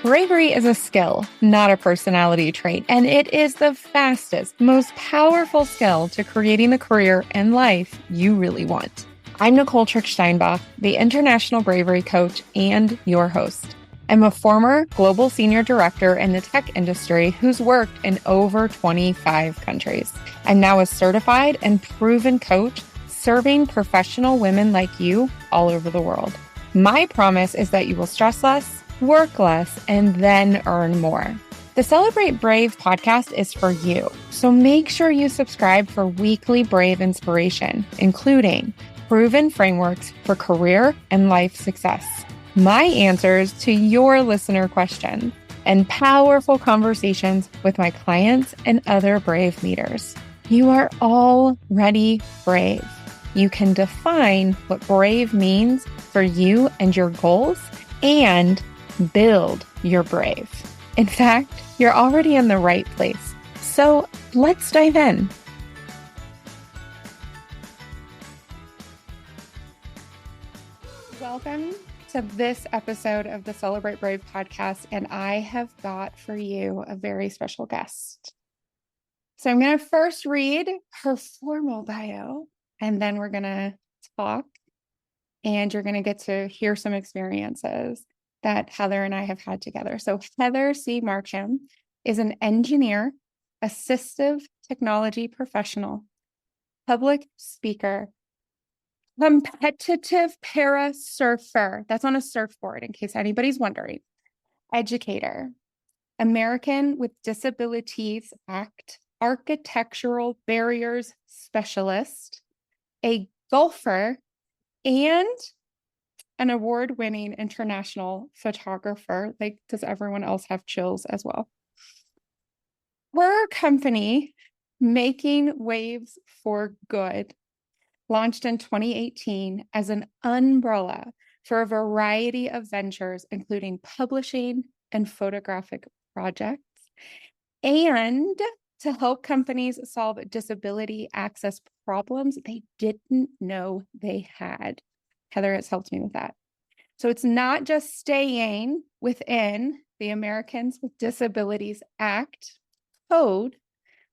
Bravery is a skill, not a personality trait, and it is the fastest, most powerful skill to creating the career and life you really want. I'm Nicole Steinbach, the International Bravery Coach and your host. I'm a former global senior director in the tech industry who's worked in over 25 countries. I'm now a certified and proven coach serving professional women like you all over the world. My promise is that you will stress less, work less, and then earn more. The Celebrate Brave podcast is for you, so make sure you subscribe for weekly Brave inspiration, including proven frameworks for career and life success, my answers to your listener questions, and powerful conversations with my clients and other Brave leaders. You are already brave. You can define what brave means for you and your goals and build your brave. In fact, you're already in the right place. So let's dive in. Welcome to this episode of the Celebrate Brave podcast, and I have got for you a very special guest. So I'm going to first read her formal bio, and then we're going to talk, and you're going to get to hear some experiences that Heather and I have had together. So Heather C. Markham is an engineer, assistive technology professional, public speaker, competitive para surfer. That's on a surfboard, in case anybody's wondering. Educator, American with Disabilities Act, architectural barriers specialist, a golfer, and an award-winning international photographer. Like, does everyone else have chills as well? Her company, Making Waves for Good, launched in 2018 as an umbrella for a variety of ventures, including publishing and photographic projects, and to help companies solve disability access problems they didn't know they had. Heather has helped me with that. So it's not just staying within the Americans with Disabilities Act code,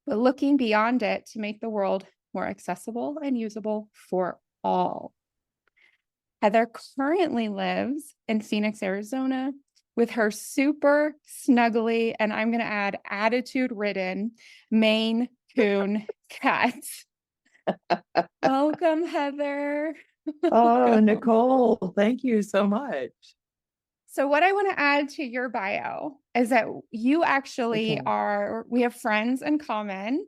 but looking beyond it to make the world more accessible and usable for all. Heather currently lives in Phoenix, Arizona, with her super snuggly, and I'm going to add attitude-ridden Maine Coon cat. Welcome, Heather. Oh, Nicole, thank you so much. So what I want to add to your bio is that you actually we have friends in common.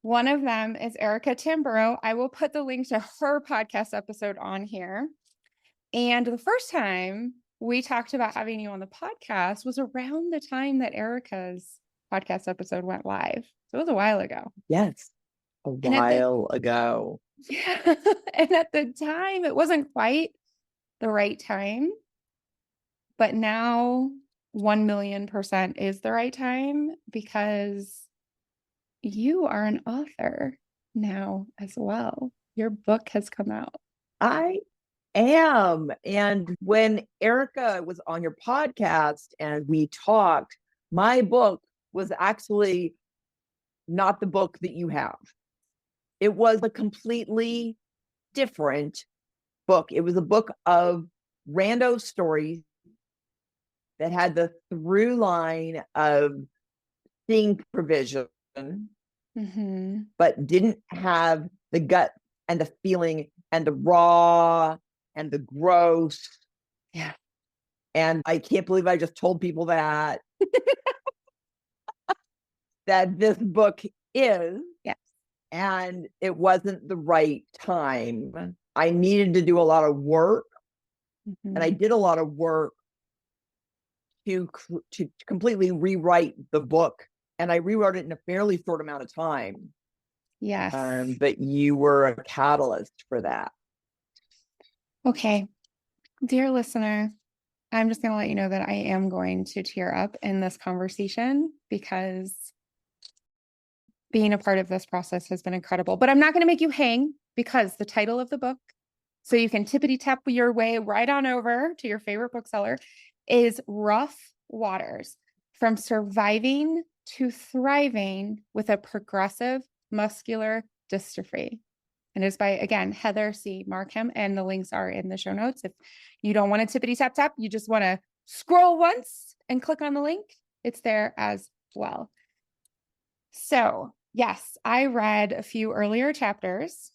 One of them is Erica Tamburo. I will put the link to her podcast episode on here. And the first time we talked about having you on the podcast was around the time that Erica's podcast episode went live. So it was a while ago. Yes, a while ago. Yeah. And at the time, it wasn't quite the right time. But now 1,000,000% is the right time, because you are an author now as well. Your book has come out. I am. And when Erica was on your podcast and we talked, my book was actually not the book that you have. It was a completely different book. It was a book of rando stories that had the through line of seeing provision, but didn't have the gut and the feeling and the raw and the gross. Yeah. And I can't believe I just told people that that this book is. Yes. And it wasn't the right time. I needed to do a lot of work. And I did a lot of work to completely rewrite the book. And I rewrote it in a fairly short amount of time. Yes. But you were a catalyst for that. Okay. Dear listener, I'm just going to let you know that I am going to tear up in this conversation, because being a part of this process has been incredible. But I'm not going to make you hang, because the title of the book, so you can tippity tap your way right on over to your favorite bookseller, is Rough waters, from surviving to thriving with a progressive muscular dystrophy. And it's by, again, Heather C. Markham, and the links are in the show notes. If you don't want a tippity tap tap, you just want to scroll once and click on the link, it's there as well. So, yes, I read a few earlier chapters.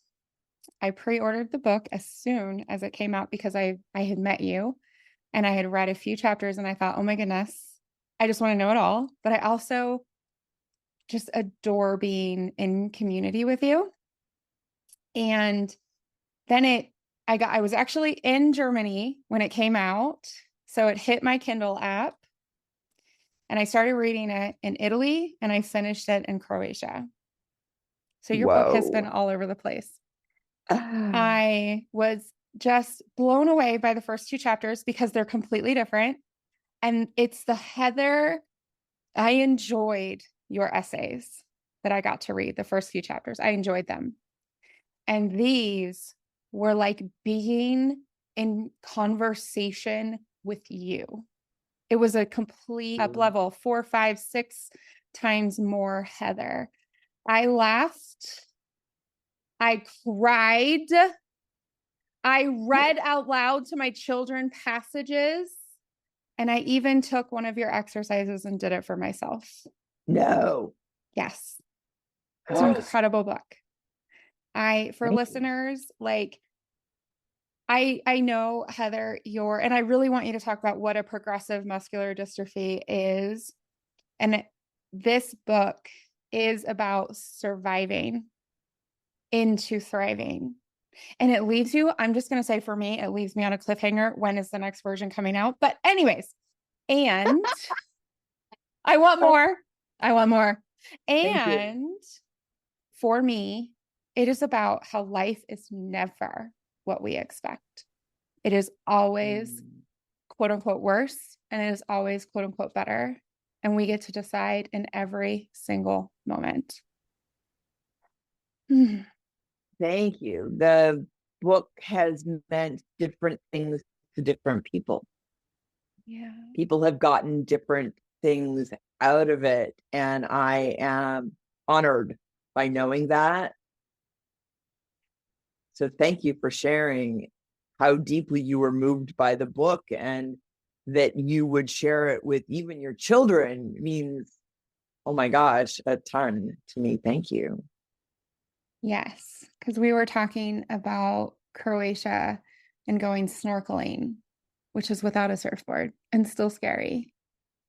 I pre-ordered the book as soon as it came out because I had met you and I had read a few chapters and I thought, oh my goodness, I just want to know it all. But I also just adore being in community with you. And then I was actually in Germany when it came out. So it hit my Kindle app and I started reading it in Italy and I finished it in Croatia. So your book has been all over the place. I was just blown away by the first two chapters because they're completely different. And it's the Heather, I enjoyed your essays that I got to read, the first few chapters. I enjoyed them. And these were like being in conversation with you. It was a complete up level, 4, 5, 6 times more Heather. I laughed. I cried. I read out loud to my children passages. And I even took one of your exercises and did it for myself. No. Yes. It's an incredible book. For listeners, like, I know, Heather, and I really want you to talk about what a progressive muscular dystrophy is. And this book is about surviving into thriving. And it leaves you, I'm just going to say for me, it leaves me on a cliffhanger. When is the next version coming out? But anyways, and I want more. I want more. And for me, it is about how life is never what we expect. It is always quote unquote worse, and it is always quote unquote better. And we get to decide in every single moment. Thank you. The book has meant different things to different people. Yeah. People have gotten different things out of it. And I am honored by knowing that. So thank you for sharing how deeply you were moved by the book, and that you would share it with even your children means, oh my gosh, a ton to me. Thank you. Yes, because we were talking about Croatia and going snorkeling, which is without a surfboard and still scary.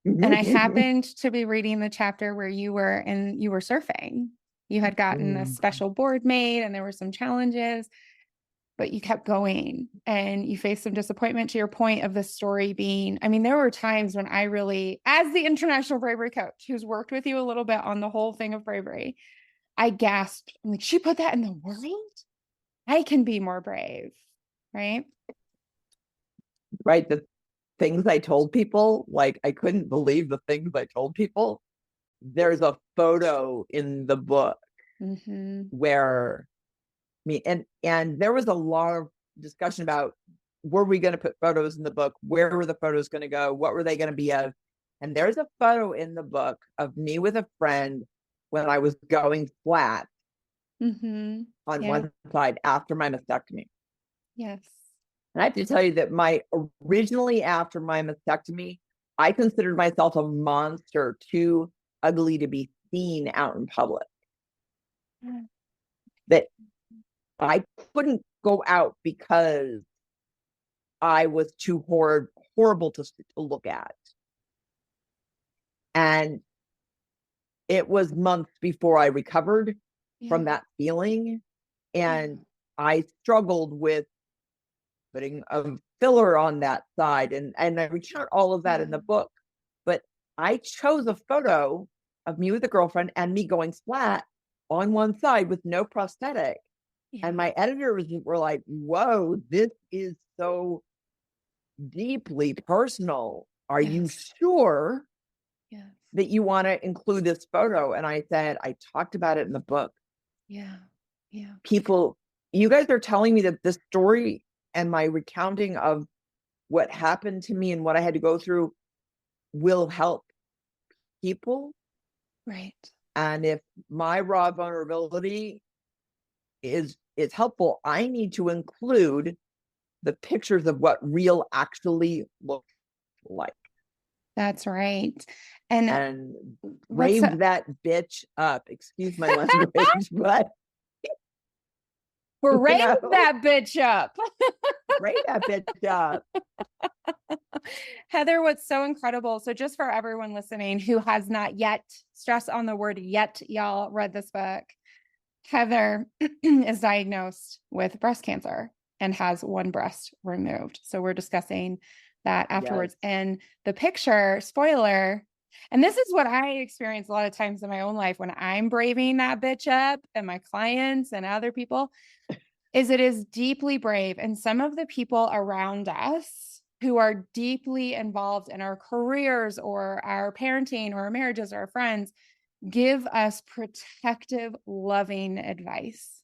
And I happened to be reading the chapter where you were surfing. You had gotten a special board made and there were some challenges, but you kept going and you faced some disappointment, to your point of the story being, I mean, there were times when I really, as the international bravery coach who's worked with you a little bit on the whole thing of bravery, I gasped. I'm like, she put that in the world? I can be more brave, right? Right. The things I told people, like, I couldn't believe the things I told people. There's a photo in the book where and there was a lot of discussion about, were we going to put photos in the book? Where were the photos going to go? What were they going to be of? And there's a photo in the book of me with a friend when I was going flat on one side after my mastectomy. Yes. And I have to tell you that originally after my mastectomy, I considered myself a monster, too ugly to be seen out in public. That I couldn't go out because I was too horrible to look at. And it was months before I recovered from that feeling. And I struggled with putting a filler on that side. And I recount all of that in the book. But I chose a photo of me with a girlfriend and me going flat on one side with no prosthetic. And my editors were like, whoa, this is so deeply personal. Are you sure that you want to include this photo? And I said, I talked about it in the book. Yeah. People, you guys are telling me that this story and my recounting of what happened to me and what I had to go through will help people. Right. And if my raw vulnerability is helpful, I need to include the pictures of what real actually looks like. That's right. And And what's rave that bitch up. Excuse my language, but raise know, that bitch up. rave that bitch up. Heather, what's so incredible. So, just for everyone listening who has not yet, stress on the word yet, y'all, read this book, Heather is diagnosed with breast cancer and has one breast removed. So, we're discussing that afterwards. Yes. And the picture, spoiler, and this is what I experience a lot of times in my own life when I'm braving that bitch up and my clients and other people, is it is deeply brave. And some of the people around us who are deeply involved in our careers or our parenting or our marriages or our friends give us protective, loving advice.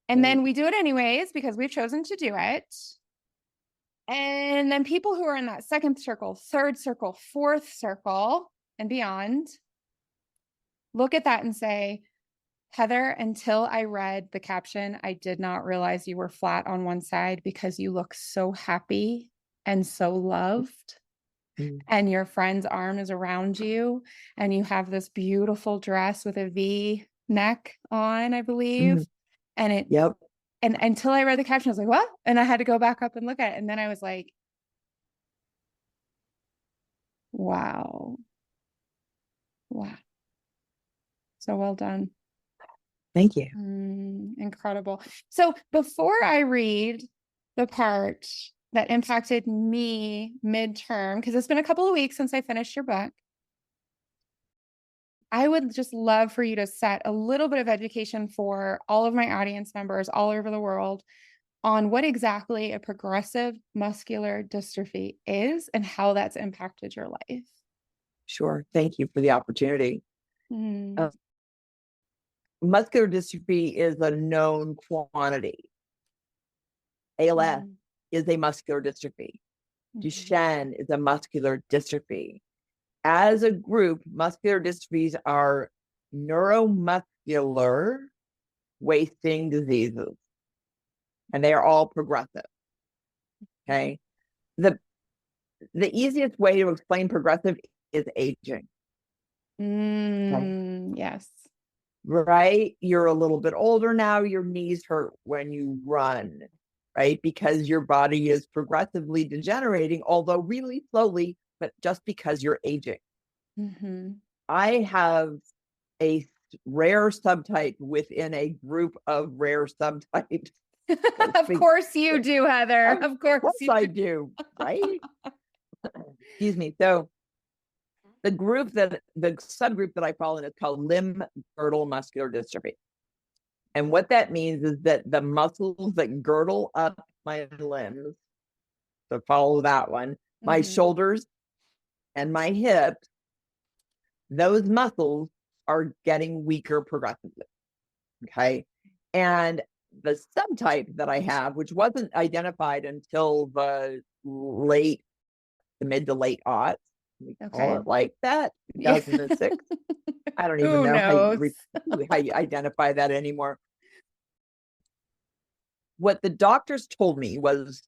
And then we do it anyways because we've chosen to do it. And then people who are in that second circle, third circle, fourth circle, and beyond look at that and say, Heather, until I read the caption, I did not realize you were flat on one side because you look so happy and so loved. And your friend's arm is around you, and you have this beautiful dress with a V neck on, I believe. And it, Yep. and until I read the caption, I was like, what? And I had to go back up and look at it. And then I was like, wow. Wow. So well done. Thank you. Incredible. So before I read the part that impacted me midterm, because it's been a couple of weeks since I finished your book, I would just love for you to set a little bit of education for all of my audience members all over the world on what exactly a progressive muscular dystrophy is and how that's impacted your life. Sure. Thank you for the opportunity. Muscular dystrophy is a known quantity. ALS is a muscular dystrophy. Duchenne is a muscular dystrophy. As a group, muscular dystrophies are neuromuscular wasting diseases, and they are all progressive. Okay. The easiest way to explain progressive is aging. Okay. Yes. Right? You're a little bit older now. Your knees hurt when you run, right? Because your body is progressively degenerating, although really slowly, but just because you're aging. I have a rare subtype within a group of rare subtypes. Of course you do, Heather. Of course I do, right? Excuse me. So the subgroup that I fall in is called limb girdle muscular dystrophy. And what that means is that the muscles that girdle up my limbs, so follow that one, my shoulders and my hips, those muscles are getting weaker progressively. Okay. And the subtype that I have, which wasn't identified until the mid to late aughts, we call it like that, 2006. I don't even know how you identify that anymore. What the doctors told me was,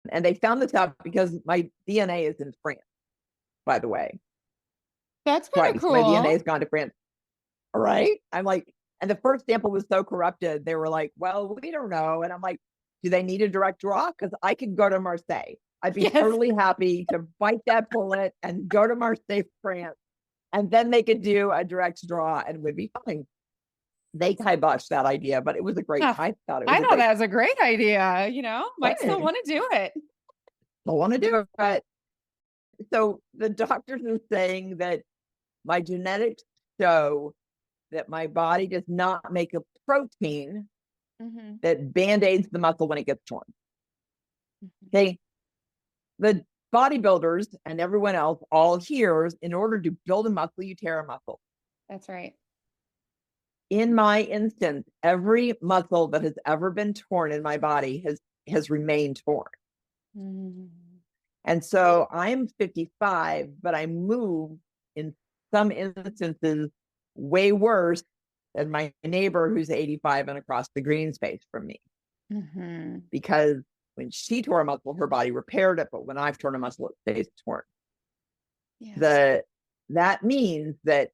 and they found this out because my DNA is in France, by the way. That's kind of cool. My DNA has gone to France. All right. I'm like, and the first sample was so corrupted, they were like, well, we don't know. And I'm like, do they need a direct draw? Because I could go to Marseille. I'd be totally happy to bite that bullet and go to Marseille, France. And then they could do a direct draw and would be fine. They kiboshed that idea, but it was a great, I thought that was a great idea. Might still want to do it. Still want to do it. So the doctors are saying that my genetics show that my body does not make a protein that band-aids the muscle when it gets torn. Okay. The bodybuilders and everyone else all hears, in order to build a muscle, you tear a muscle. That's right. In my instance, every muscle that has ever been torn in my body has remained torn. And so I'm 55, but I move in some instances way worse than my neighbor who's 85 and across the green space from me. Mm-hmm. Because when she tore a muscle, her body repaired it. But when I've torn a muscle, it stays torn. Yes. That means that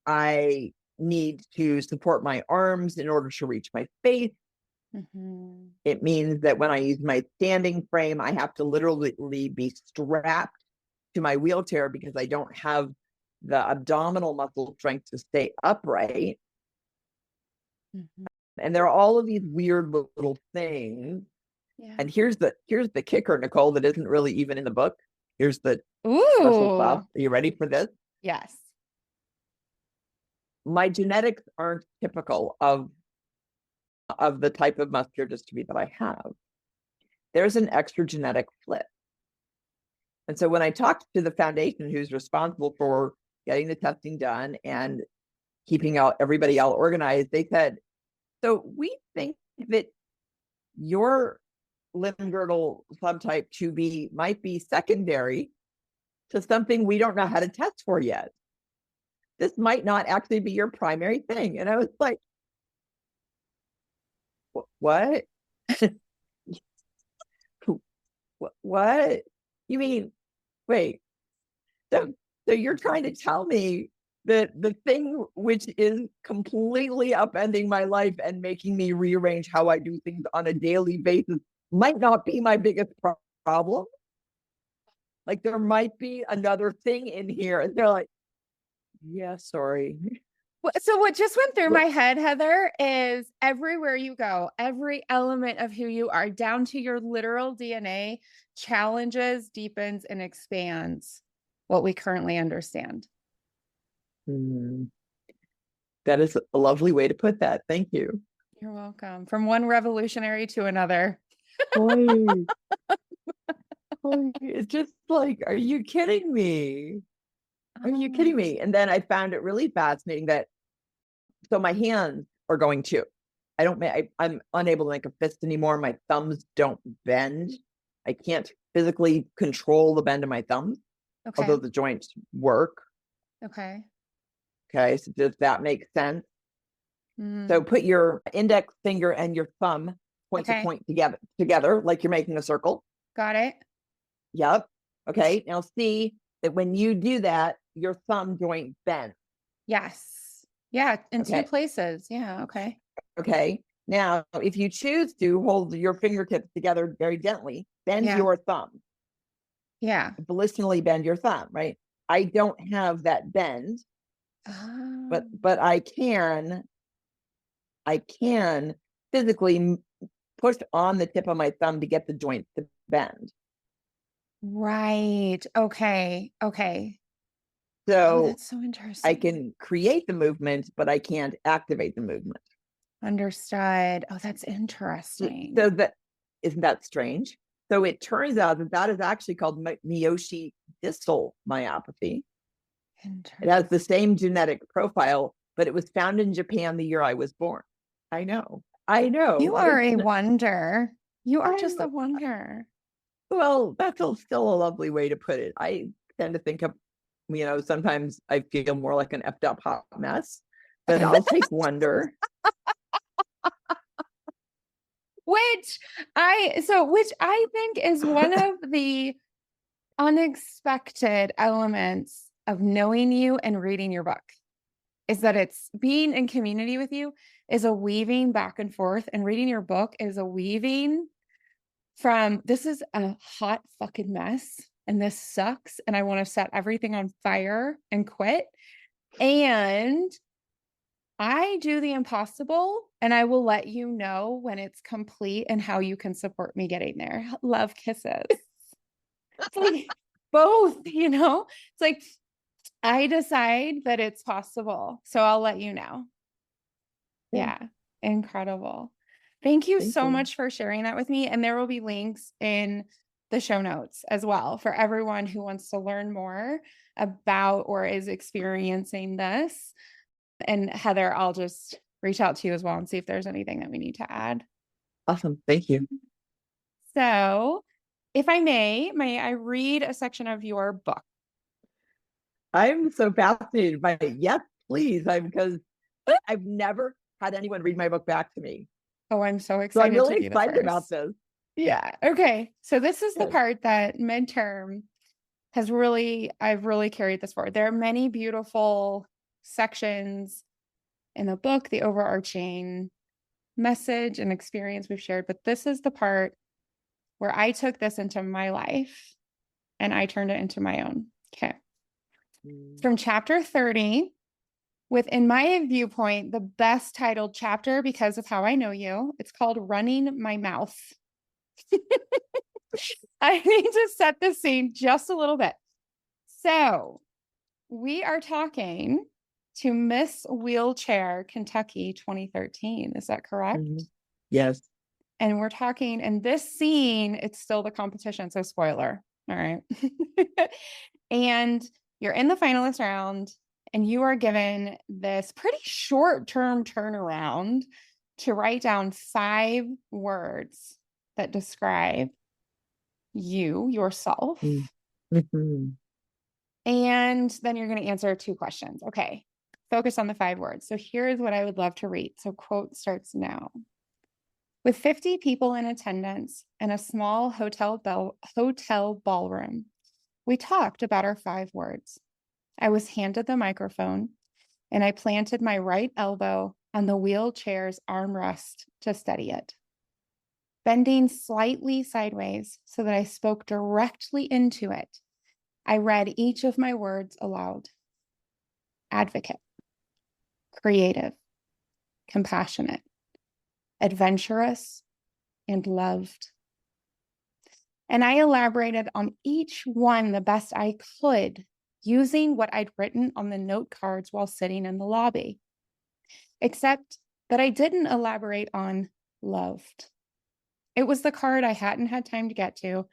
I need to support my arms in order to reach my face. Mm-hmm. It means that when I use my standing frame, I have to literally be strapped to my wheelchair because I don't have the abdominal muscle strength to stay upright. Mm-hmm. And there are all of these weird little things. Yeah. And here's the kicker, Nicole, that isn't really even in the book. Here's the special Ooh. stuff. Are you ready for this? Yes. My genetics aren't typical of the type of muscular dystrophy that I have. There's an extra genetic flip. And so when I talked to the foundation who's responsible for getting the testing done and keeping out everybody all organized, they said, so we think that your limb-girdle subtype 2B might be secondary to something we don't know how to test for yet. This might not actually be your primary thing. And I was like, what? What? You mean, wait, so, so you're trying to tell me that the thing which is completely upending my life and making me rearrange how I do things on a daily basis might not be my biggest problem? Like there might be another thing in here. And they're like, yeah, sorry. So what just went through But my head, Heather, is everywhere you go, every element of who you are, down to your literal DNA, challenges, deepens, and expands what we currently understand. that is a lovely way to put that. Thank you. You're welcome. From one revolutionary to another. Boy, boy, it's just like, are you kidding me? Are you kidding me? And then I found it really fascinating that so my hands are going too. I'm unable to make a fist anymore. My thumbs don't bend. I can't physically control the bend of my thumbs, Okay. although the joints work. Okay. Okay. So does that make sense? Mm. So put your index finger and your thumb point to point together, like you're making a circle. Got it. Yep. Okay. Now see that when you do that, your thumb joint bends. Yes. Yeah. In two Okay. places. Yeah. Okay. Okay. Now, if you choose to hold your fingertips together very gently, bend Yeah. your thumb. Yeah. Volitionally bend your thumb, right? I don't have that bend, but I can physically push on the tip of my thumb to get the joint to bend. Right. Okay. Okay. Oh, So that's so I interesting. can create the movement, but I can't activate the movement. Understood. Oh, that's interesting. So that isn't that strange? So it turns out that is actually called Miyoshi distal myopathy. It has the same genetic profile, but it was found in Japan the year I was born. I know. I know. You are a wonder. You are just a I'm, wonder. well, that's still a lovely way to put it. I tend to think of, sometimes I feel more like an effed up hot mess, but I'll take wonder. Which I think is one of the unexpected elements of knowing you and reading your book, is that it's being in community with you is a weaving back and forth, and reading your book is a weaving from this is a hot fucking mess and this sucks and I want to set everything on fire and quit. And I do the impossible and I will let you know when it's complete and how you can support me getting there. Love, kisses. It's like both, It's like I decide that it's possible. So I'll let you know. Yeah. Incredible. Thank you so much for sharing that with me. And there will be links in the show notes as well for everyone who wants to learn more about or is experiencing this. And Heather, I'll just reach out to you as well and see if there's anything that we need to add. Awesome. Thank you. So If I may I read a section of your book? I'm so fascinated by it. Yes, please. Because I've never had anyone read my book back to me. Oh, I'm so So I'm excited to really be the excited about first. this. Yeah. Okay. So this is the Yes. part that midterm I've really carried this forward. There are many beautiful sections in the book, the overarching message and experience we've shared, but this is the part where I took this into my life and I turned it into my own. Okay. From chapter 30, with, in my viewpoint, the best titled chapter because of how I know you. It's called Running My Mouth. I need to set the scene just a little bit. So, we are talking to Miss Wheelchair Kentucky 2013. Is that correct? Mhm. Yes. And we're talking in this scene, it's still the competition. So, spoiler. All right. And you're in the finalist round, and you are given this pretty short term turnaround to write down 5 words that describe you, yourself. Mm-hmm. And then you're going to answer 2 questions. Okay. Focus on the 5 words. So here's what I would love to read. So, quote starts now. With 50 people in attendance and a small hotel ballroom, we talked about our 5 words. I was handed the microphone and I planted my right elbow on the wheelchair's armrest to steady it. Bending slightly sideways so that I spoke directly into it, I read each of my words aloud. Advocate, creative, compassionate, adventurous, and loved. And I elaborated on each one the best I could using what I'd written on the note cards while sitting in the lobby. Except that I didn't elaborate on loved. It was the card I hadn't had time to get to,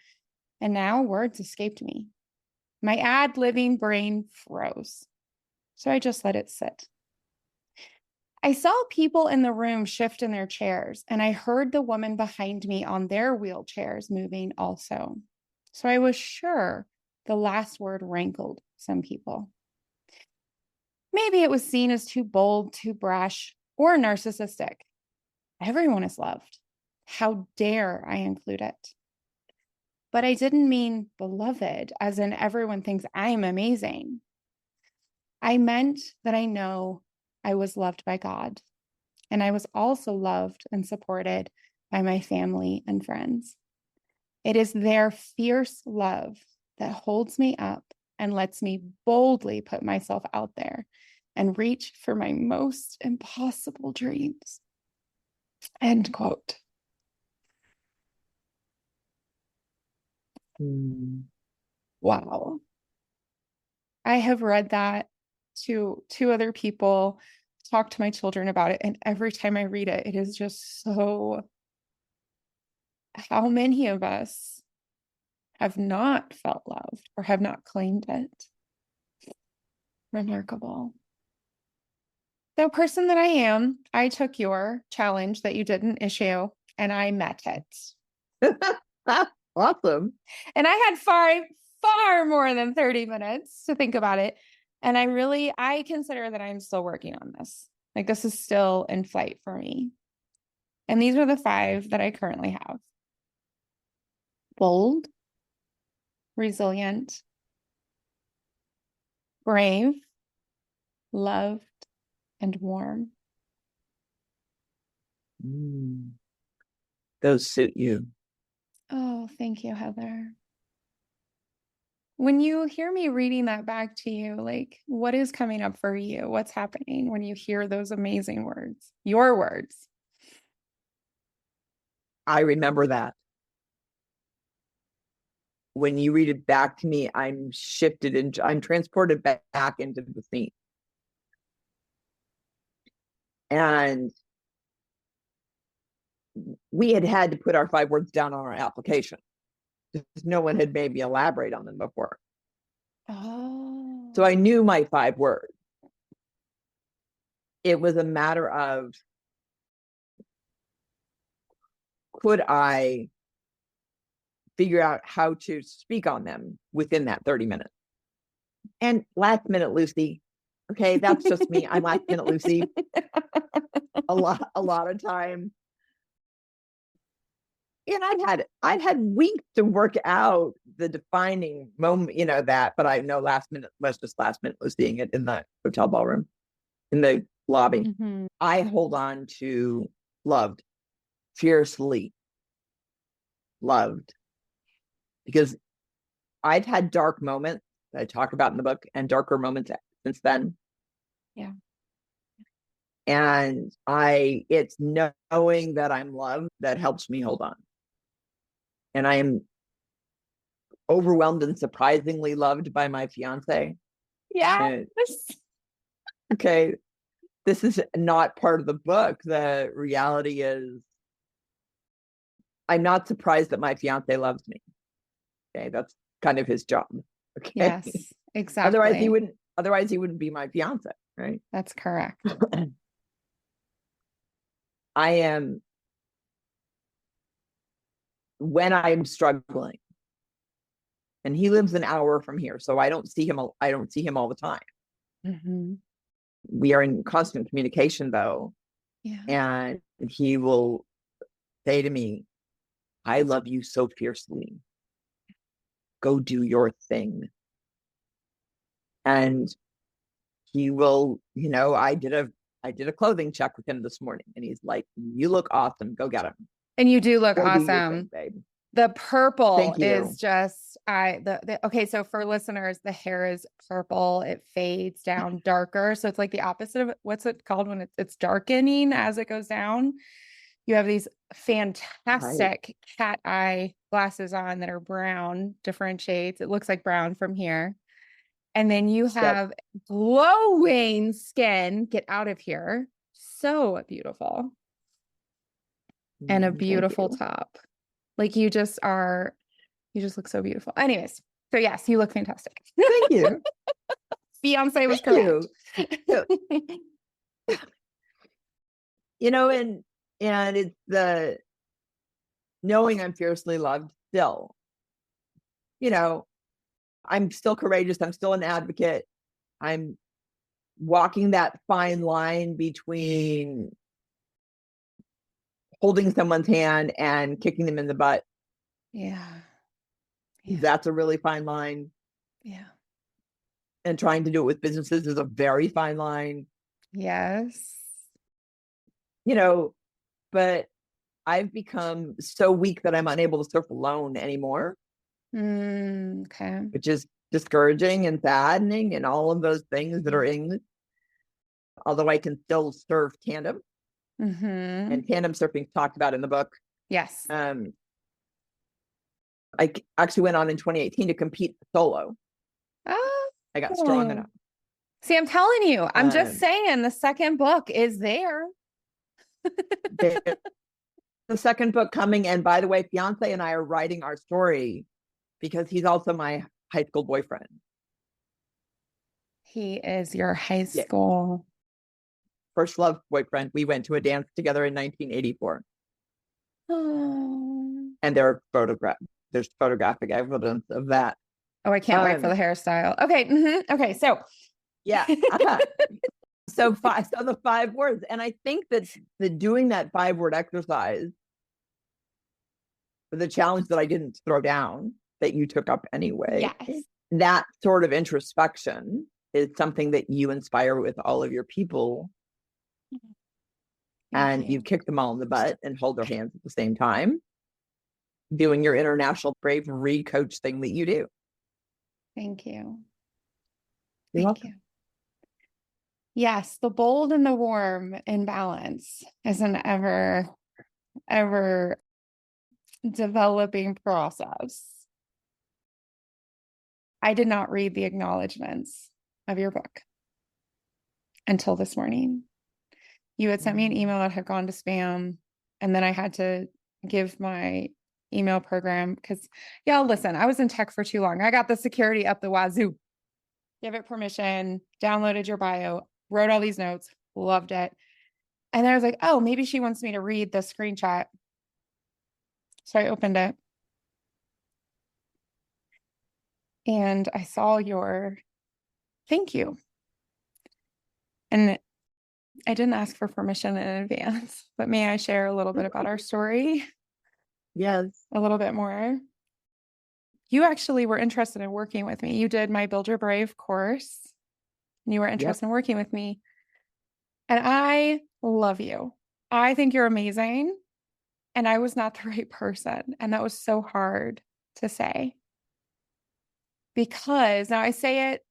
and now words escaped me. My ad-libbing brain froze, so I just let it sit. I saw people in the room shift in their chairs, and I heard the woman behind me on their wheelchairs moving also. So I was sure the last word rankled some people. Maybe it was seen as too bold, too brash, or narcissistic. Everyone is loved. How dare I include it? But I didn't mean beloved, as in everyone thinks I'm amazing. I meant that I know I was loved by God, and I was also loved and supported by my family and friends. It is their fierce love that holds me up and lets me boldly put myself out there and reach for my most impossible dreams. End quote. Mm. Wow. I have read that to 2 other people, talked to my children about it, and every time I read it, it is just so. How many of us have not felt loved or have not claimed it? Remarkable. The person that I am, I took your challenge that you didn't issue and I met it. Awesome. And I had far more than 30 minutes to think about it. And I consider that I'm still working on this. Like, this is still in flight for me. And these are the 5 that I currently have: bold, resilient, brave, loved, and warm. Mm. Those suit you. Oh, thank you, Heather. When you hear me reading that back to you, like, what is coming up for you? What's happening when you hear those amazing words? Your words. I remember that. When you read it back to me, I'm shifted and I'm transported back into the scene. And we had to put our 5 words down on our application because no one had made me elaborate on them before. Oh. So I knew my 5 words. It was a matter of, could I figure out how to speak on them within that 30 minutes. And last minute Lucy, okay, that's just me. I'm last minute Lucy a lot of time. And I'd had weeks to work out the defining moment, that, but I know last minute was just last minute was seeing it in the hotel ballroom, in the lobby. Mm-hmm. I hold on to loved, fiercely loved, because I've had dark moments that I talk about in the book and darker moments since then. Yeah. And it's knowing that I'm loved that helps me hold on. And I am overwhelmed and surprisingly loved by my fiance. Yes. Okay, this is not part of the book. The reality is, I'm not surprised that my fiance loves me. Okay, that's kind of his job. Okay. Yes, exactly. Otherwise he wouldn't be my fiance, right? That's correct. I am, when I'm struggling, and he lives an hour from here, so I don't see him all the time. Mm-hmm. We are in constant communication though. Yeah. And he will say to me, I love you so fiercely. Go do your thing. And he will, I did a clothing check with him this morning, and he's like, you look awesome. Go get him. And you do look Go do your awesome. thing, babe. The purple Thank you. is just okay. So for listeners, the hair is purple. It fades down darker. So it's like the opposite of what's it called when it's darkening as it goes down. You have these fantastic cat eye glasses on that are brown, different shades. It looks like brown from here. And then you have glowing skin. Get out of here. So beautiful. And a beautiful top. Like you just look so beautiful. Anyways, so yes, you look fantastic. Thank you. Beyonce was correct. And it's the knowing I'm fiercely loved still. I'm still courageous. I'm still an advocate. I'm walking that fine line between holding someone's hand and kicking them in the butt. Yeah. That's a really fine line. Yeah. And trying to do it with businesses is a very fine line. Yes. But I've become so weak that I'm unable to surf alone anymore. Okay. Which is discouraging and saddening and all of those things that are in, although I can still surf tandem. Mm-hmm. And tandem surfing talked about in the book. Yes. I actually went on in 2018 to compete solo. Oh, I got strong enough. See, I'm telling you, I'm just saying the second book is there. The second book coming. And by the way, fiance and I are writing our story because he's also my high school boyfriend. He is your high school first love boyfriend. We went to a dance together in 1984. Oh. And there's photographic evidence of that. Oh, I can't wait for the hairstyle. Okay. Mm-hmm. Okay. So yeah. So the 5 words. And I think that doing that 5-word exercise, the challenge that I didn't throw down, that you took up anyway. Yes. That sort of introspection is something that you inspire with all of your people. And you kick them all in the butt and hold their hands at the same time, doing your international bravery coach thing that you do. Thank you. Thank you. Yes, the bold and the warm in balance is an ever developing process. I did not read the acknowledgments of your book until this morning. You had sent me an email that had gone to spam, and then I had to give my email program because, listen, I was in tech for too long. I got the security up the wazoo. Give it permission, downloaded your bio, wrote all these notes, loved it. And then I was like, oh, maybe she wants me to read the screenshot. So I opened it. and I saw your thank you. And I didn't ask for permission in advance, but may I share a little bit about our story? Yes. A little bit more. You actually were interested in working with me. You did my Build Your Brave course, and you were Yep. interested in working with me. And I love you. I think you're amazing. And I was not the right person. And that was so hard to say because now I say it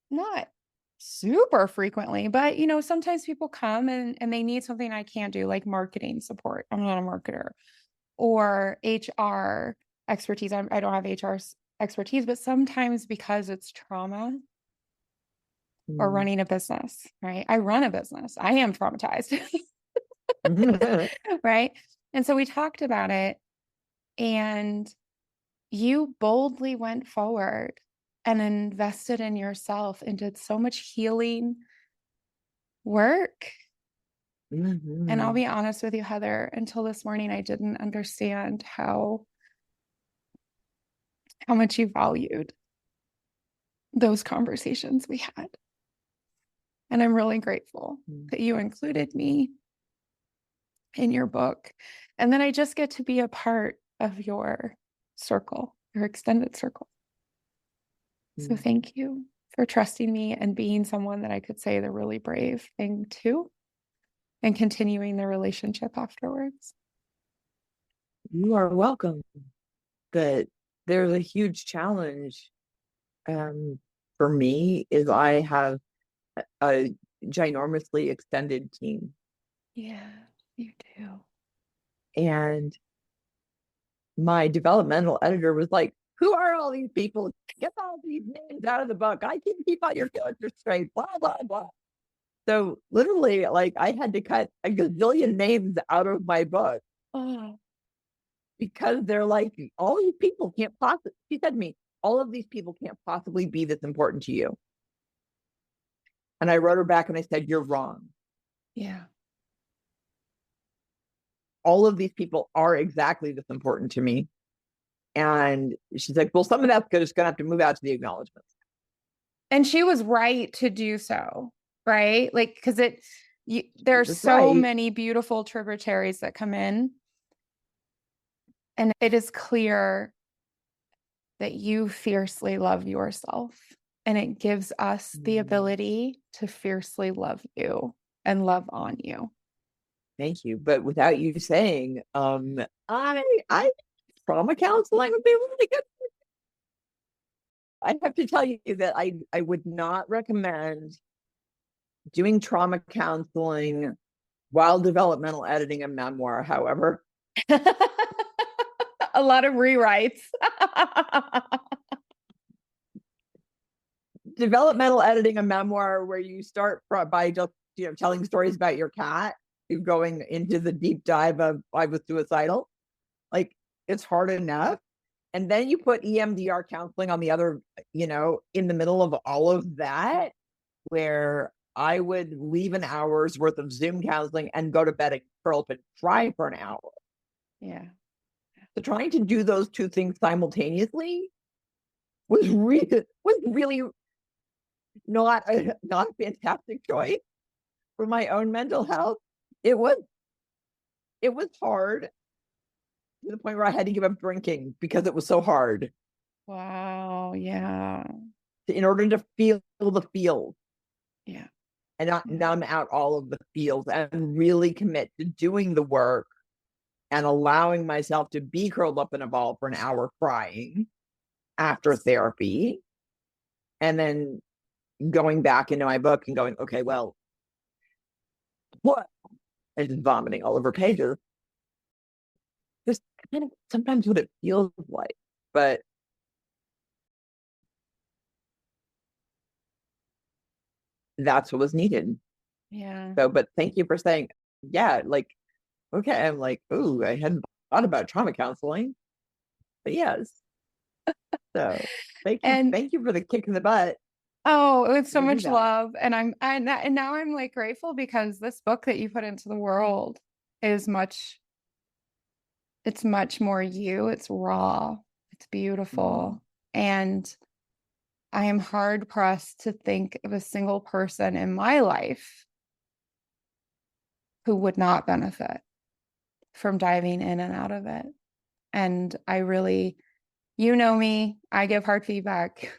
not super frequently, but sometimes people come and they need something I can't do, like marketing support. I'm not a marketer, or HR expertise. I don't have HR expertise, but sometimes because it's trauma or Mm. running a business, right? I run a business. I am traumatized, right? And so we talked about it, and you boldly went forward and invested in yourself and did so much healing work. And I'll be honest with you, Heather, until this morning, I didn't understand how much you valued those conversations we had. And I'm really grateful that you included me in your book. And then I just get to be a part of your circle, your extended circle. So thank you for trusting me and being someone that I could say the really brave thing to, and continuing the relationship afterwards. You are welcome. But there's a huge challenge for me is I have a ginormously extended team. Yeah, you do. And my developmental editor was like, who are all these people? Get all these names out of the book. I can't keep all your characters straight, blah, blah, blah. So literally, like, I had to cut a gazillion names out of my book because they're like, all these people can't possibly, she said to me, all of these people can't possibly be this important to you. And I wrote her back and I said, you're wrong. Yeah. All of these people are exactly this important to me. And she's like, well, some of that's just going to have to move out to the acknowledgments. And she was right to do so, right? Like, because there's That's so right. many beautiful tributaries that come in. And it is clear that you fiercely love yourself. And it gives us the ability to fiercely love you and love on you. Thank you. But without you saying, I trauma counseling would be really good. I have to tell you that I would not recommend doing trauma counseling while developmental editing a memoir, however. A lot of rewrites. Developmental editing a memoir where you start by just telling stories about your cat, going into the deep dive of I was suicidal, like it's hard enough, and then you put EMDR counseling on the other, in the middle of all of that, where I would leave an hour's worth of Zoom counseling and go to bed and curl up and cry for an hour. Yeah. So trying to do those two things simultaneously was really not a fantastic choice for my own mental health. It was hard to the point where I had to give up drinking because it was so hard Wow. Yeah. in order to feel the feels Yeah. and not Yeah. numb out all of the feels and really commit to doing the work and allowing myself to be curled up in a ball for an hour crying after therapy, and then going back into my book and going, okay, well, what? And just vomiting all over pages. Just kind of sometimes what it feels like. But that's what was needed. Yeah. So, but thank you for saying, yeah, like, okay. I'm like, ooh, I hadn't thought about trauma counseling, but yes. So And thank you for the kick in the butt oh, with so to do much that. love. And now I'm like grateful because this book that you put into the world is it's much more you. It's raw. It's beautiful. And I am hard pressed to think of a single person in my life who would not benefit from diving in and out of it. And I really, you know me, I give hard feedback.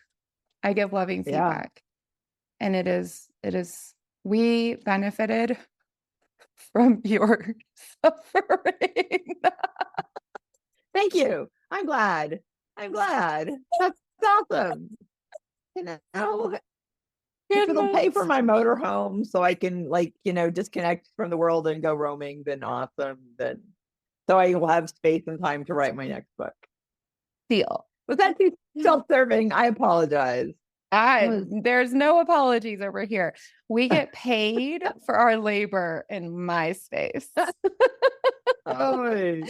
I give loving Yeah. feedback. And we benefited from your suffering. Thank you. I'm glad. That's awesome. You know, if it'll pay for my motorhome so I can disconnect from the world and go roaming, then awesome. Then so I will have space and time to write my next book. Deal. Was that too self-serving? I apologize. There's no apologies over here. We get paid for our labor in my space. Oh.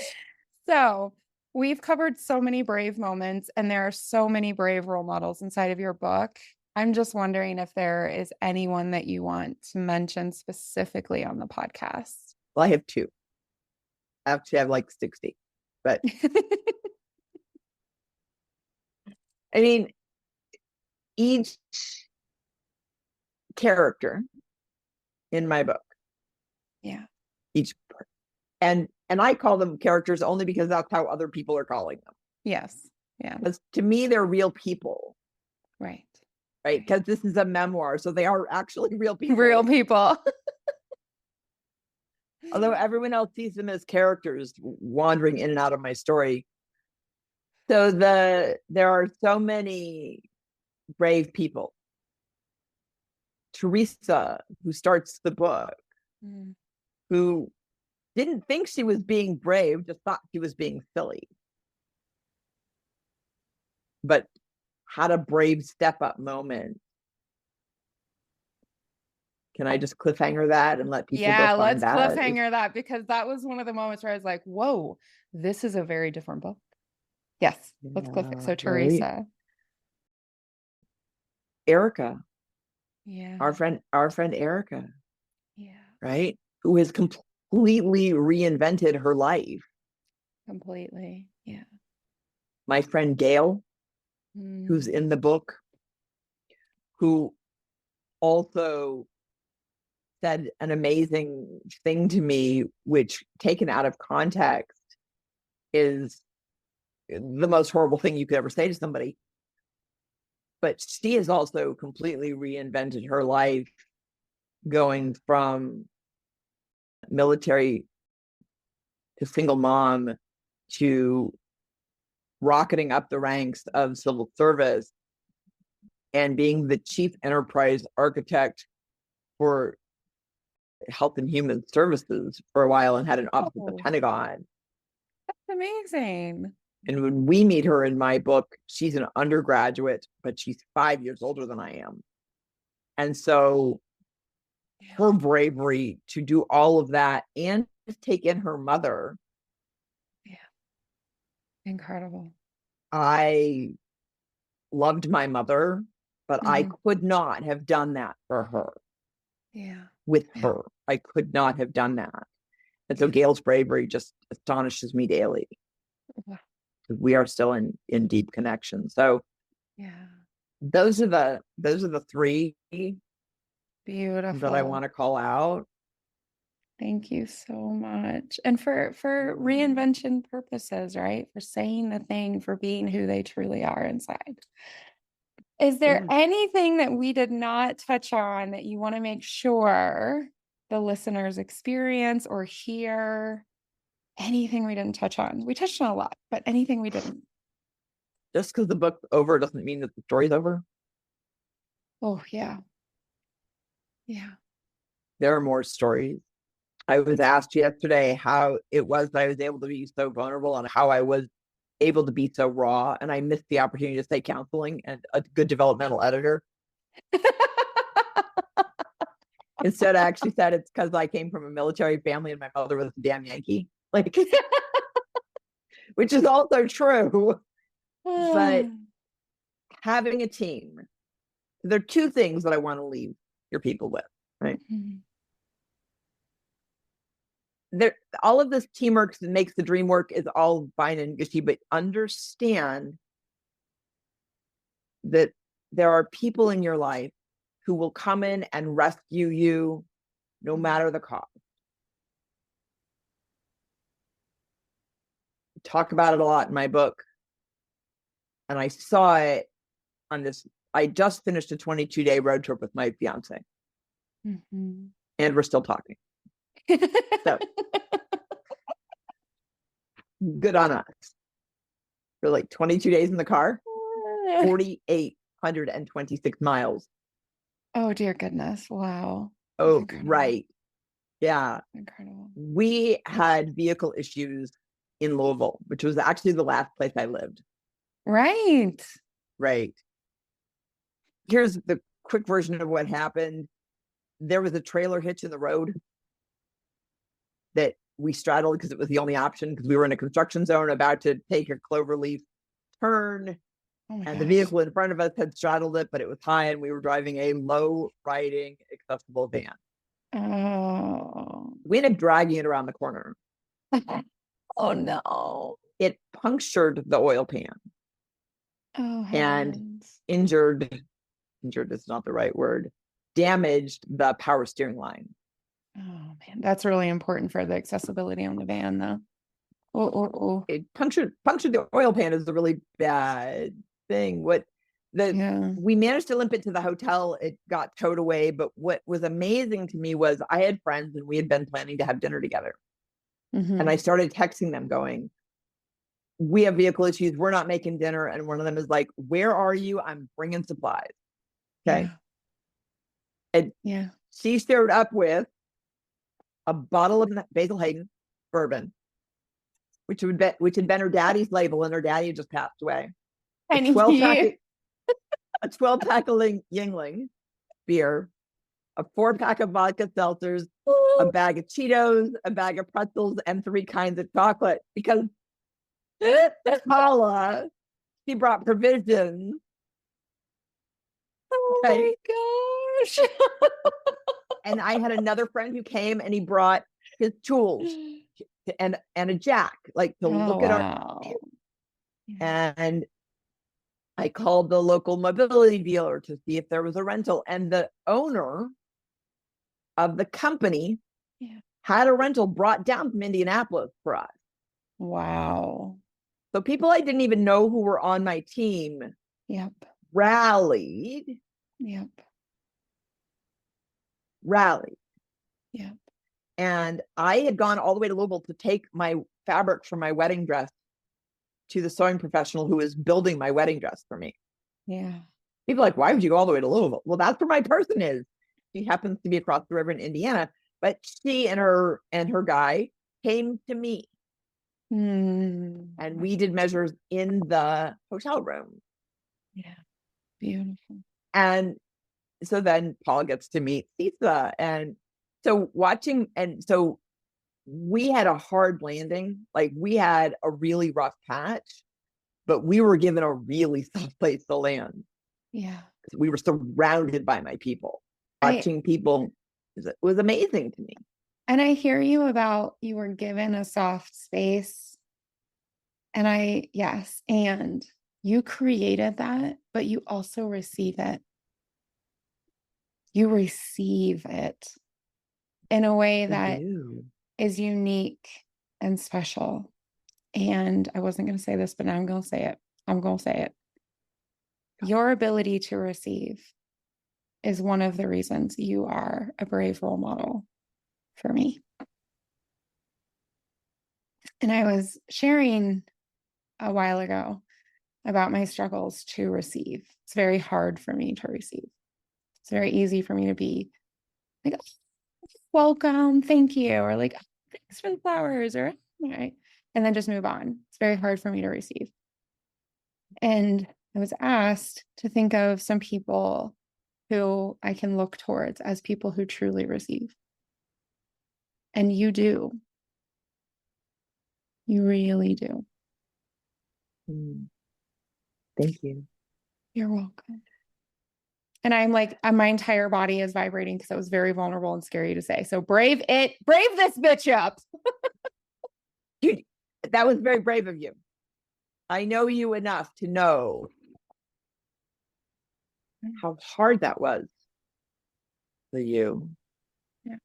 So we've covered so many brave moments, and there are so many brave role models inside of your book. I'm just wondering if there is anyone that you want to mention specifically on the podcast. Well, I have two. Actually, I have like 60. But I mean, each character in my book, yeah, each and I call them characters only because that's how other people are calling them. yes, yeah, because to me they're real people, right, because this is a memoir, so they are actually real people. Although everyone else sees them as characters wandering in and out of my story. So there are so many brave people. Teresa, who starts the book, who didn't think she was being brave, just thought she was being silly, but had a brave step up moment. Can I just cliffhanger that and let people go find that? Let's cliffhanger that, because that was one of the moments where I was like, whoa, this is a very different book. Yes, let's cliffhanger. So Teresa. Right. Erica. Yeah. Our friend Erica. Yeah. Right? Who has completely reinvented her life. Completely. Yeah. My friend Gail, who's in the book, who also said an amazing thing to me, which taken out of context is the most horrible thing you could ever say to somebody. But she has also completely reinvented her life, going from military to single mom to rocketing up the ranks of civil service and being the chief enterprise architect for Health and Human Services for a while, and had an office at the Pentagon. That's amazing. And when we meet her in my book, she's an undergraduate, but she's 5 years older than I am. And so her bravery to do all of that and take in her mother. Yeah. Incredible. I loved my mother, but I could not have done that for her. Yeah. With her. I could not have done that. And so Gail's bravery just astonishes me daily. Wow. We are still in deep connection. So yeah, those are the three beautiful that I want to call out. Thank you so much. And for reinvention purposes, right? For saying the thing, for being who they truly are inside. Is there anything that we did not touch on that you want to make sure the listeners experience or hear? Anything we didn't touch on? We touched on a lot, but anything we didn't? Just because the book's over doesn't mean that the story's over. Oh, yeah. Yeah. There are more stories. I was asked yesterday how it was that I was able to be so vulnerable and how I was able to be so raw. And I missed the opportunity to say counseling and a good developmental editor. Instead, I actually said it's because I came from a military family and my mother was a damn Yankee. Like, which is also true. But having a team, there are two things that I want to leave your people with, right? All of this teamwork that makes the dream work is all fine and gushy, but understand that there are people in your life who will come in and rescue you no matter the cost. I talk about it a lot in my book. And I saw it on this. I just finished a 22-day road trip with my fiance. Mm-hmm. And we're still talking. So good on us. For like 22 days in the car, 4,826 miles. Oh, dear goodness. Wow. Oh, right. Yeah. Incredible. We had vehicle issues in Louisville, which was actually the last place I lived. Right. Right. Here's the quick version of what happened. There was a trailer hitch in the road that we straddled because it was the only option, because we were in a construction zone about to take a cloverleaf turn. Oh my And gosh. the vehicle in front of us had straddled it, but it was high, and we were driving a low riding accessible van. Oh. We ended up dragging it around the corner. Oh no. It punctured the oil pan. Oh and heavens. injured is not the right word, damaged the power steering line. Oh man, that's really important for the accessibility on the van though. Oh. It punctured the oil pan is a really bad thing. We managed to limp it to the hotel. It got towed away. But what was amazing to me was I had friends and we had been planning to have dinner together. Mm-hmm. And I started texting them going, we have vehicle issues. We're not making dinner. And one of them is like, where are you? I'm bringing supplies. Okay. And she showed up with a bottle of Basil Hayden bourbon, which had been her daddy's label, and her daddy had just passed away. A 12-pack of Yingling beer, a 4-pack of vodka seltzers, a bag of Cheetos, a bag of pretzels, and 3 kinds of chocolate. Because Paula, she brought provisions. Oh my gosh. And I had another friend who came and he brought his tools and a jack, like to look at our. And I called the local mobility dealer to see if there was a rental. And the owner of the company had a rental brought down from Indianapolis for us. Wow. So people I didn't even know who were on my team rallied. And I had gone all the way to Louisville to take my fabric for my wedding dress to the sewing professional who was building my wedding dress for me. People are like, why would you go all the way to Louisville? Well, that's where my person is. She happens to be across the river in Indiana, but she and her guy came to me. And we did measures in the hotel room. Beautiful. And so then Paul gets to meet Lisa. And so we had a hard landing. Like, we had a really rough patch, but we were given a really soft place to land. We were surrounded by my people. Watching people was amazing to me. And I hear you about you were given a soft space. And and you created that, but you also receive it. You receive it in a way that is unique and special. And I wasn't going to say this, but now I'm going to say it. Your ability to receive is one of the reasons you are a brave role model for me. And I was sharing a while ago about my struggles to receive. It's very hard for me to receive. It's very easy for me to be like, welcome, thank you, or like, thanks for the flowers, or all right, and then just move on. It's very hard for me to receive. And I was asked to think of some people who I can look towards as people who truly receive. And you do. You really do. Thank you. You're welcome. And I'm like, my entire body is vibrating because it was very vulnerable and scary to say. So brave this bitch up. Dude, that was very brave of you. I know you enough to know how hard that was for you. Yeah.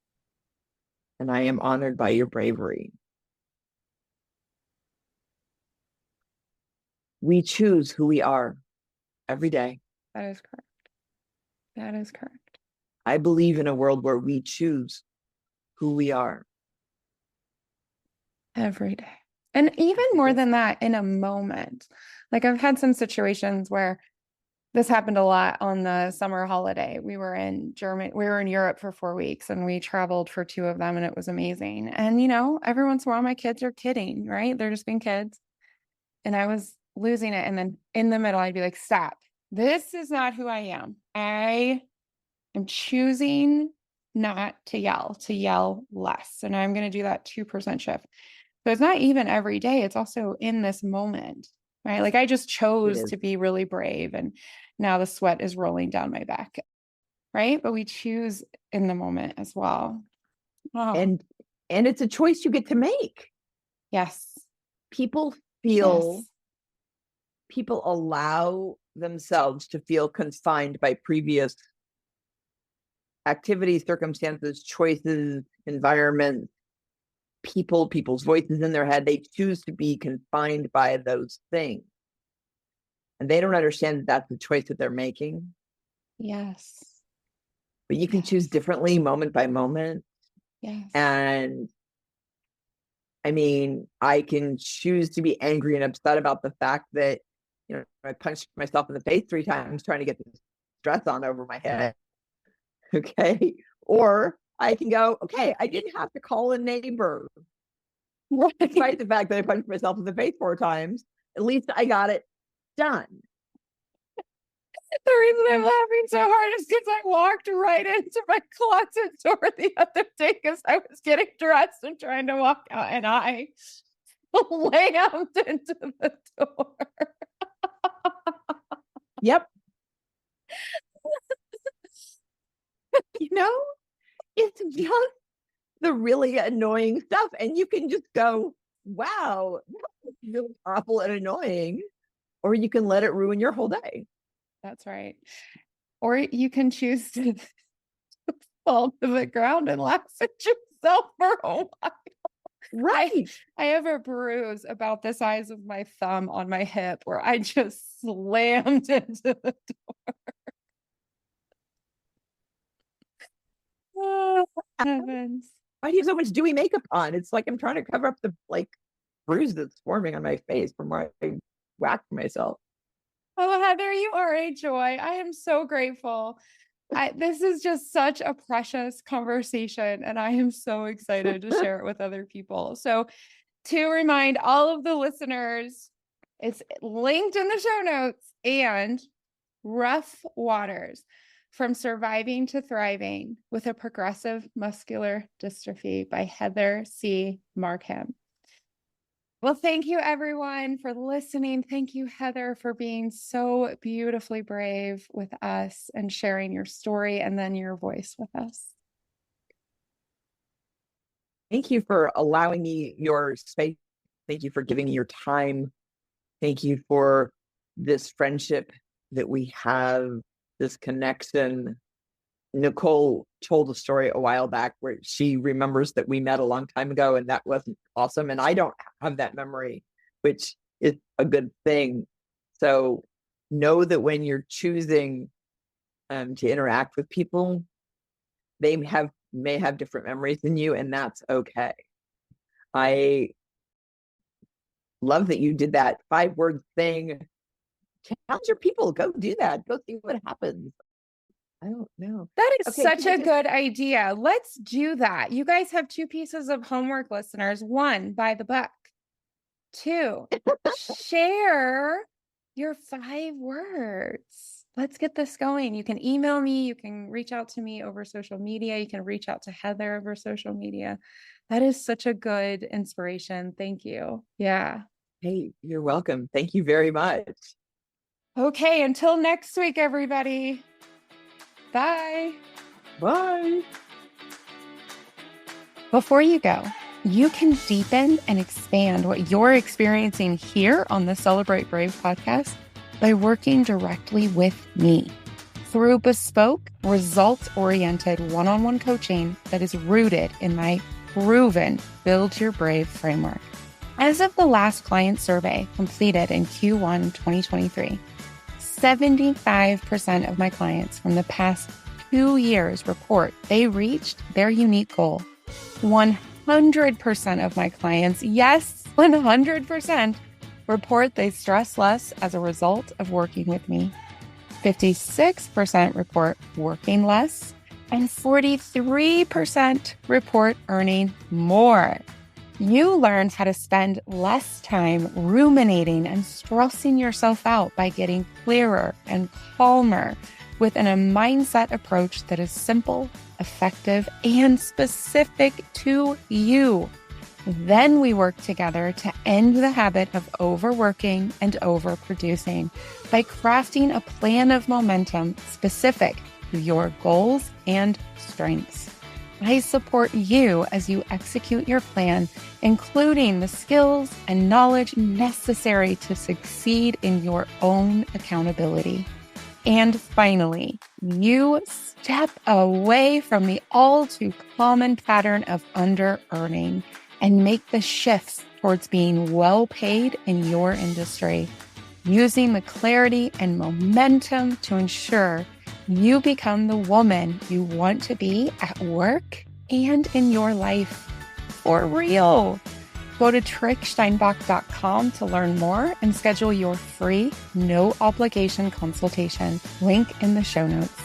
And I am honored by your bravery. We choose who we are every day. That is correct. That is correct. I believe in a world where we choose who we are Every day. And even more than that, in a moment. Like I've had some situations where this happened a lot on the summer holiday. We were in Germany, we were in Europe for 4 weeks and we traveled for 2 of them and it was amazing. And every once in a while my kids are kidding, right? They're just being kids. And I was losing it. And then in the middle, I'd be like, stop. This is not who I am. I am choosing not to yell less. And I'm going to do that 2% shift. So it's not even every day. It's also in this moment, right? Like I just chose to be really brave and now the sweat is rolling down my back, right? But we choose in the moment as well. Oh. And it's a choice you get to make. Yes. People allow themselves to feel confined by previous activities, circumstances, choices, environments, people's voices in their head. They choose to be confined by those things. And they don't understand that that's the choice that they're making. Yes. But you can choose differently moment by moment. Yes. And I mean, I can choose to be angry and upset about the fact that, I punched myself in the face 3 times trying to get this dress on over my head. Okay. Or I can go, okay, I didn't have to call a neighbor. Right. Despite the fact that I punched myself in the face 4 times, at least I got it done. The reason I'm laughing so hard is because I walked right into my closet door the other day because I was getting dressed and trying to walk out and I slammed into the door. Yep. It's just the really annoying stuff. And you can just go, wow, that's really awful and annoying. Or you can let it ruin your whole day. That's right. Or you can choose to fall to the ground and laugh at yourself for a while. Right. I have a bruise about the size of my thumb on my hip where I just slammed into the door. Oh, heavens. Why do you have so much dewy makeup on? It's like I'm trying to cover up the bruise that's forming on my face from where I whacked myself. Oh, Heather, you are a joy. I am so grateful. This is just such a precious conversation, and I am so excited to share it with other people. So, to remind all of the listeners, it's linked in the show notes, and Rough Waters, From Surviving to Thriving with a Progressive Muscular Dystrophy by Heather C. Markham. Well, thank you everyone for listening. Thank you, Heather, for being so beautifully brave with us and sharing your story and then your voice with us. Thank you for allowing me your space. Thank you for giving me your time. Thank you for this friendship that we have, this connection. Nicole told a story a while back where she remembers that we met a long time ago and that wasn't awesome. And I don't have that memory, which is a good thing. So know that when you're choosing to interact with people, they may have different memories than you, and that's okay. I love that you did that 5-word thing. Challenge your people. Go do that. Go see what happens. I don't know. That is such a good idea. Let's do that. You guys have 2 pieces of homework, listeners. 1, buy the book. 2, share your 5 words. Let's get this going. You can email me. You can reach out to me over social media. You can reach out to Heather over social media. That is such a good inspiration. Thank you. Yeah. Hey, you're welcome. Thank you very much. Okay. Until next week, everybody. Bye. Bye. Before you go, you can deepen and expand what you're experiencing here on the Celebrate Brave podcast by working directly with me. through bespoke, results-oriented one-on-one coaching that is rooted in my proven Build Your Brave framework. As of the last client survey completed in Q1 2023, 75% of my clients from the past 2 years report they reached their unique goal. 100% of my clients, yes, 100%, report they stress less as a result of working with me. 56% report working less, and 43% report earning more. You learn how to spend less time ruminating and stressing yourself out by getting clearer and calmer within a mindset approach that is simple, effective, and specific to you. Then we work together to end the habit of overworking and overproducing by crafting a plan of momentum specific to your goals and strengths. I support you as you execute your plan, including the skills and knowledge necessary to succeed in your own accountability. And finally, you step away from the all too common pattern of under-earning and make the shifts towards being well paid in your industry, using the clarity and momentum to ensure you become the woman you want to be at work and in your life. For real. Go to tricksteinbach.com to learn more and schedule your free, no obligation consultation. Link in the show notes.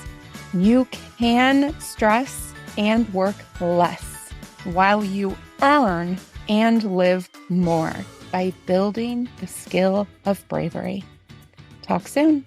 You can stress and work less while you earn and live more by building the skill of bravery. Talk soon.